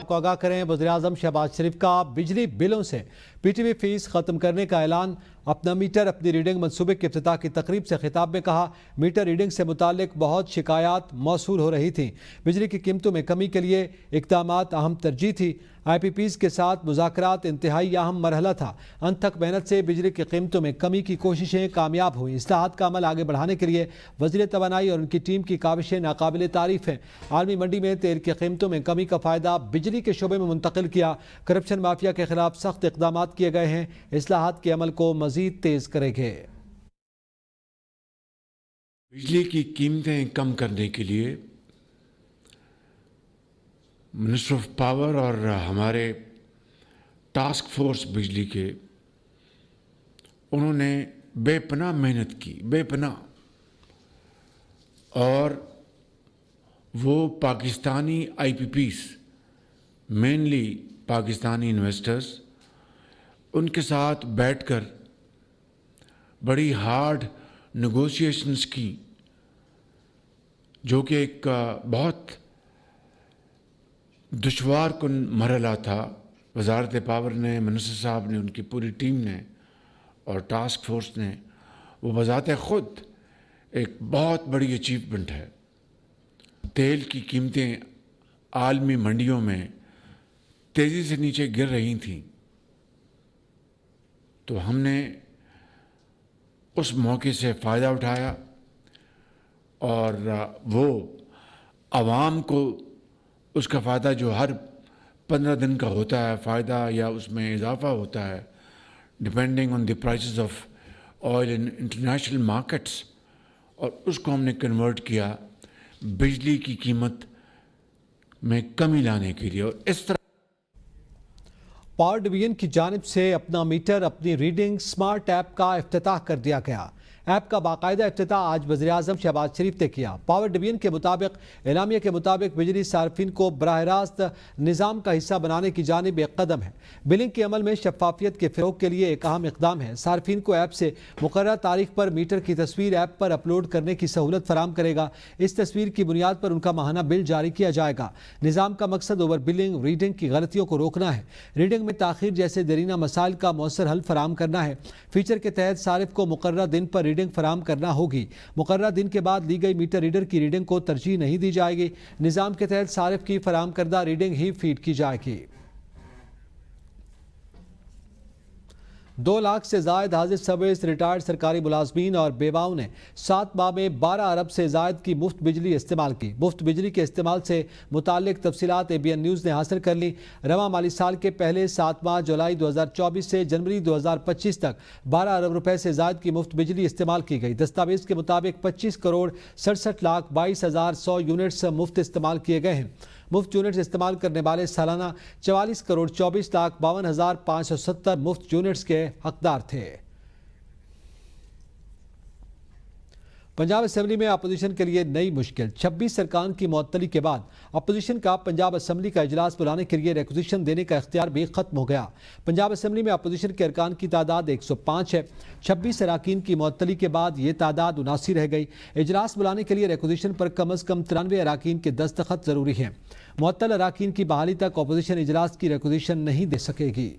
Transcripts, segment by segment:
آپ کو آگاہ کریں، وزیراعظم شہباز شریف کا بجلی بلوں سے پی ٹی وی فیس ختم کرنے کا اعلان۔ اپنا میٹر اپنی ریڈنگ منصوبے کی افتتاح کی تقریب سے خطاب میں کہا، میٹر ریڈنگ سے متعلق بہت شکایات موصول ہو رہی تھیں۔ بجلی کی قیمتوں میں کمی کے لیے اقدامات اہم ترجیح تھی۔ آئی پی پیز کے ساتھ مذاکرات انتہائی اہم مرحلہ تھا۔ انتھک محنت سے بجلی کی قیمتوں میں کمی کی کوششیں کامیاب ہوئیں۔ اصلاحات کا عمل آگے بڑھانے کے لیے وزیر توانائی اور ان کی ٹیم کی کاوشیں ناقابل تعریف ہیں۔ عالمی منڈی میں تیل کی قیمتوں میں کمی کا فائدہ بجلی کے شعبے میں منتقل کیا۔ کرپشن مافیا کے خلاف سخت اقدامات کیے گئے ہیں۔ اصلاحات کے عمل کو مزید تیز کریں گے۔ بجلی کی قیمتیں کم کرنے کے لیے منسٹر آف پاور اور ہمارے ٹاسک فورس بجلی کے انہوں نے بے پناہ محنت کی، بے پناہ، اور وہ Pakistani I P Ps, mainly Pakistani investors, ان کے ساتھ بیٹھ کر بڑی ہارڈ نیگوشیشنز کی، جو کہ ایک بہت دشوار کن مرحلہ تھا۔ وزارت پاور نے، منسٹر صاحب نے، ان کی پوری ٹیم نے اور ٹاسک فورس نے، وہ بذات خود ایک بہت بڑی اچیومنٹ ہے۔ تیل کی قیمتیں عالمی منڈیوں میں تیزی سے نیچے گر رہی تھیں، تو ہم نے اس موقع سے فائدہ اٹھایا اور وہ عوام کو اس کا فائدہ جو ہر 15 دن کا ہوتا ہے فائدہ، یا اس میں اضافہ ہوتا ہے depending on the prices of oil in international markets, اور اس کو ہم نے کنورٹ کیا بجلی کی قیمت میں کمی لانے کے لیے۔ اور اس طرح پاور ڈویژن کی جانب سے اپنا میٹر اپنی ریڈنگ سمارٹ ایپ کا افتتاح کر دیا گیا۔ ایپ کا باقاعدہ افتتاح آج وزیراعظم شہباز شریف نے کیا۔ پاور ڈویژن کے مطابق، اعلامیہ کے مطابق، بجلی صارفین کو براہ راست نظام کا حصہ بنانے کی جانب ایک قدم ہے۔ بلنگ کے عمل میں شفافیت کے فروغ کے لیے ایک اہم اقدام ہے۔ صارفین کو ایپ سے مقررہ تاریخ پر میٹر کی تصویر ایپ پر اپلوڈ کرنے کی سہولت فراہم کرے گا۔ اس تصویر کی بنیاد پر ان کا ماہانہ بل جاری کیا جائے گا۔ نظام کا مقصد اوور بلنگ، ریڈنگ کی غلطیوں کو روکنا ہے۔ ریڈنگ میں تاخیر جیسے دیرینہ مسائل کا مؤثر حل فراہم کرنا ہے۔ فیچر کے تحت صارف کو مقررہ دن پر ریڈنگ فراہم کرنا ہوگی۔ مقررہ دن کے بعد لی گئی میٹر ریڈر کی ریڈنگ کو ترجیح نہیں دی جائے گی۔ نظام کے تحت صارف کی فراہم کردہ ریڈنگ ہی فیڈ کی جائے گی۔ 2 لاکھ سے زائد حاضر سروس ریٹائرڈ سرکاری ملازمین اور بیواؤں نے 7 ماہ میں 12 ارب سے زائد کی مفت بجلی استعمال کی۔ مفت بجلی کے استعمال سے متعلق تفصیلات ABN نیوز نے حاصل کر لی۔ رواں مالی سال کے پہلے 7 ماہ جولائی 2024 سے جنوری 2025 تک 12 ارب روپے سے زائد کی مفت بجلی استعمال کی گئی۔ دستاویز کے مطابق 25 کروڑ 67 لاکھ 22,100 یونٹس مفت استعمال کیے گئے ہیں۔ مفت یونٹس استعمال کرنے والے سالانہ 44 کروڑ 24 لاکھ 52,570 مفت یونٹس کے حقدار تھے۔ پنجاب اسمبلی میں اپوزیشن کے لیے نئی مشکل۔ 26 ارکان کی معطلی کے بعد اپوزیشن کا پنجاب اسمبلی کا اجلاس بلانے کے لیے ریکوزیشن دینے کا اختیار بھی ختم ہو گیا۔ پنجاب اسمبلی میں اپوزیشن کے ارکان کی تعداد 105 ہے۔ 26 اراکین کی معطلی کے بعد یہ تعداد 79 رہ گئی۔ اجلاس بلانے کے لیے ریکوزیشن پر کم از کم 93 اراکین کے دستخط ضروری ہیں۔ معطل اراکین کی بحالی تک اپوزیشن اجلاس کی ریکوزیشن نہیں دے سکے گی۔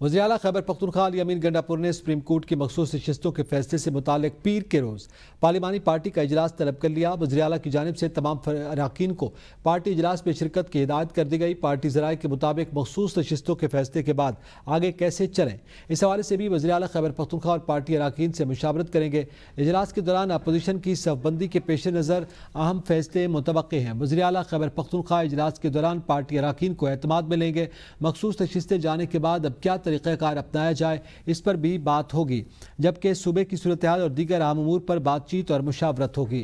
وزیر اعلیٰ خیبر پختونخوا علی امین گنڈاپور نے سپریم کورٹ کی مخصوص نشستوں کے فیصلے سے متعلق پیر کے روز پارلیمانی پارٹی کا اجلاس طلب کر لیا۔ وزیر اعلیٰ کی جانب سے تمام اراکین کو پارٹی اجلاس میں شرکت کی ہدایت کر دی گئی۔ پارٹی ذرائع کے مطابق مخصوص نشستوں کے فیصلے کے بعد آگے کیسے چلیں، اس حوالے سے بھی وزیر اعلیٰ خیبر پختونخوا اور پارٹی اراکین سے مشاورت کریں گے۔ اجلاس کے دوران اپوزیشن کی صف بندی کے پیش نظر اہم فیصلے متوقع ہیں۔ وزیر اعلیٰ خیبر پختونخوا اجلاس کے دوران پارٹی اراکین کو اعتماد میں لیں گے۔ مخصوص نشستیں جانے کے بعد اب کیا طریقہ کار اپنایا جائے، اس پر بھی بات ہوگی، جبکہ صوبے کی صورتحال اور دیگر اہم امور پر بات چیت اور مشاورت ہوگی۔